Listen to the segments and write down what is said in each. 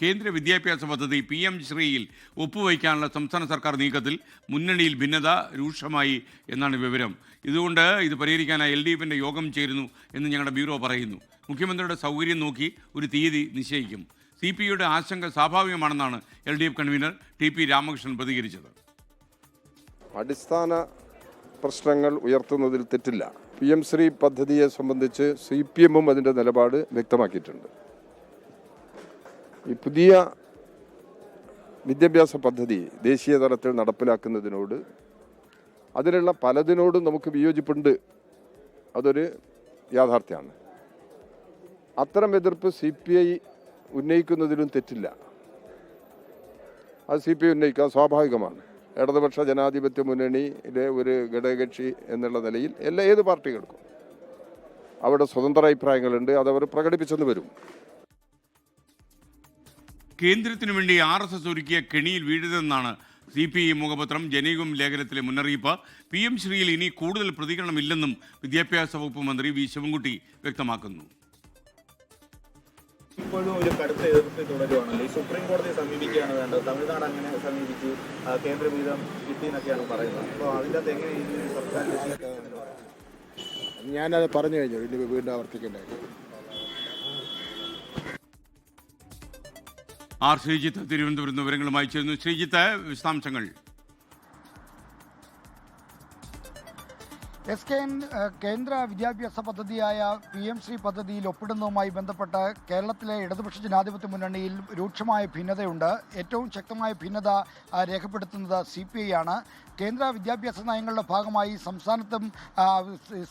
കേന്ദ്ര വിദ്യാഭ്യാസ പദ്ധതി PM ശ്രീയിൽ ഒപ്പുവയ്ക്കാനുള്ള സംസ്ഥാന സർക്കാർ നീക്കത്തിൽ മുന്നണിയിൽ ഭിന്നത രൂക്ഷമായി എന്നാണ് വിവരം. ഇതുകൊണ്ട് ഇത് പരിഹരിക്കാനായി LDFിൻ്റെ യോഗം ചേരുന്നു എന്ന് ഞങ്ങളുടെ ബ്യൂറോ പറയുന്നു. മുഖ്യമന്ത്രിയുടെ സൗകര്യം നോക്കി ഒരു തീയതി നിശ്ചയിക്കും. CPIയുടെ ആശങ്ക സ്വാഭാവികമാണെന്നാണ് LDF കൺവീനർ TP രാമകൃഷ്ണൻ പ്രതികരിച്ചത്. അടിസ്ഥാന പ്രശ്നങ്ങൾ ഉയർത്തുന്നതിൽ തെറ്റില്ല. PM ശ്രീ പദ്ധതിയെ സംബന്ധിച്ച് CPMഉം അതിൻ്റെ നിലപാട് വ്യക്തമാക്കിയിട്ടുണ്ട്. ഈ പുതിയ വിദ്യാഭ്യാസ പദ്ധതി ദേശീയ തലത്തിൽ നടപ്പിലാക്കുന്നതിനോട് അതിലുള്ള പലതിനോടും നമുക്ക് വിയോജിപ്പുണ്ട്. അതൊരു യാഥാർത്ഥ്യമാണ്. അത്തരം എതിർപ്പ് CPI ഉന്നയിക്കുന്നതിലും തെറ്റില്ല. അത് CPI ഉന്നയിക്കാൻ സ്വാഭാവികമാണ്. ഇടതുപക്ഷ ജനാധിപത്യ മുന്നണിയിലെ ഒരു ഘടകകക്ഷി എന്നുള്ള നിലയിൽ ഏത് പാർട്ടികൾക്കും അവിടെ സ്വതന്ത്ര അഭിപ്രായങ്ങളുണ്ട്. അതവർ പ്രകടിപ്പിച്ചെന്ന് വരും. കേന്ദ്രത്തിനു വേണ്ടി RSS ഒരുക്കിയ കെണിയിൽ വീഴരുതെന്നാണ് CPI മുഖപത്രം ജനയുഗം ലേഖനത്തിലെ മുന്നറിയിപ്പ്. PM ശ്രീയിൽ ഇനി കൂടുതൽ പ്രതികരണമില്ലെന്നും വിദ്യാഭ്യാസ വകുപ്പ് മന്ത്രി V ശിവൻകുട്ടി വ്യക്തമാക്കുന്നു. ഇപ്പോഴും ഒരു കടുത്ത എതിർപ്പ് തുടരുവാണല്ലോ. ഈ സുപ്രീം കോടതിയെ സമീപിക്കുകയാണ് വേണ്ടത്. തമിഴ്നാട് അങ്ങനെ സമീപിച്ചു, കേന്ദ്ര വീതം കിട്ടിയെന്നൊക്കെയാണ് പറയുന്നത്. അപ്പോൾ അതിൻ്റെ അകത്ത് എങ്ങനെ സർക്കാർ ഞാനത് പറഞ്ഞു കഴിഞ്ഞു, ഇനി വീണ്ടും ആവർത്തിക്കേണ്ട. ശ്രീജിത്ത് തിരുവനന്തപുരം വിവരങ്ങളുമായി ചേരുന്നു. ശ്രീജിത്ത്, വിശദാംശങ്ങൾ. കേന്ദ്ര വിദ്യാഭ്യാസ പദ്ധതിയായ PM ശ്രീ പദ്ധതിയിൽ ഒപ്പിടുന്നതുമായി ബന്ധപ്പെട്ട് കേരളത്തിലെ ഇടതുപക്ഷ ജനാധിപത്യ മുന്നണിയിൽ രൂക്ഷമായ ഭിന്നതയുണ്ട്. ഏറ്റവും ശക്തമായ ഭിന്നത രേഖപ്പെടുത്തുന്നത് CPI ആണ്. കേന്ദ്ര വിദ്യാഭ്യാസ നയങ്ങളുടെ ഭാഗമായി സംസ്ഥാനത്തും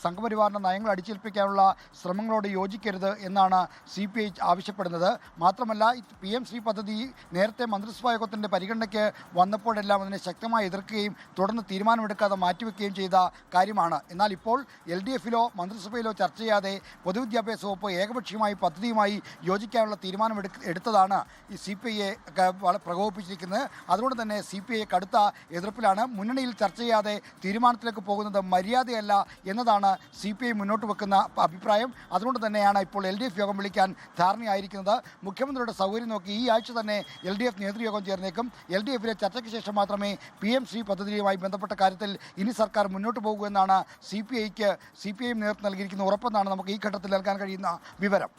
സംഘപരിവാറിൻ്റെ നയങ്ങൾ അടിച്ചേൽപ്പിക്കാനുള്ള ശ്രമങ്ങളോട് യോജിക്കരുത് എന്നാണ് CPI ആവശ്യപ്പെടുന്നത്. മാത്രമല്ല, PM ശ്രീ പദ്ധതി നേരത്തെ മന്ത്രിസഭാ യോഗത്തിൻ്റെ പരിഗണനയ്ക്ക് വന്നപ്പോഴെല്ലാം അതിനെ ശക്തമായി എതിർക്കുകയും തുടർന്ന് തീരുമാനമെടുക്കാതെ മാറ്റിവെക്കുകയും ചെയ്ത കാര്യമാണ്. എന്നാൽ ഇപ്പോൾ LDFിലോ മന്ത്രിസഭയിലോ ചർച്ച ചെയ്യാതെ പൊതുവിദ്യാഭ്യാസ വകുപ്പ് ഏകപക്ഷീയമായി പദ്ധതിയുമായി യോജിക്കാനുള്ള തീരുമാനം എടുത്തതാണ് ഈ CPIയെ പ്രകോപിപ്പിച്ചിരിക്കുന്നത്. അതുകൊണ്ട് തന്നെ CPI കടുത്ത എതിർപ്പിലാണ്. മുന്നണിയിൽ ചർച്ച ചെയ്യാതെ തീരുമാനത്തിലേക്ക് പോകുന്നത് മര്യാദയല്ല എന്നതാണ് CPI മുന്നോട്ട് വെക്കുന്ന അഭിപ്രായം. അതുകൊണ്ട് തന്നെയാണ് ഇപ്പോൾ LDF യോഗം വിളിക്കാൻ ധാരണയായിരിക്കുന്നത്. മുഖ്യമന്ത്രിയുടെ സൗകര്യം നോക്കി ഈ ആഴ്ച തന്നെ LDF നേതൃയോഗം ചേർന്നേക്കും. LDFിലെ ചർച്ചയ്ക്ക് ശേഷം മാത്രമേ PM ശ്രീ പദ്ധതിയുമായി ബന്ധപ്പെട്ട കാര്യത്തിൽ ഇനി സർക്കാർ മുന്നോട്ട് പോകുക എന്നാണ് CPIയും നേതൃത്വം നൽകിയിരിക്കുന്ന ഉറപ്പെന്നാണ് നമുക്ക് ഈ ഘട്ടത്തിൽ നൽകാൻ കഴിയുന്ന വിവരം.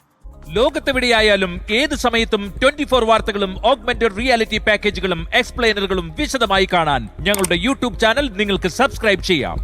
ലോകത്തെവിടെയായാലും ഏത് സമയത്തും 24 വാർത്തകളും ഓഗ്മെന്റഡ് റിയാലിറ്റി പാക്കേജുകളും എക്സ്പ്ലെയിനറുകളും വിശദമായി കാണാൻ ഞങ്ങളുടെ YouTube ചാനൽ നിങ്ങൾക്ക് സബ്സ്ക്രൈബ് ചെയ്യാം.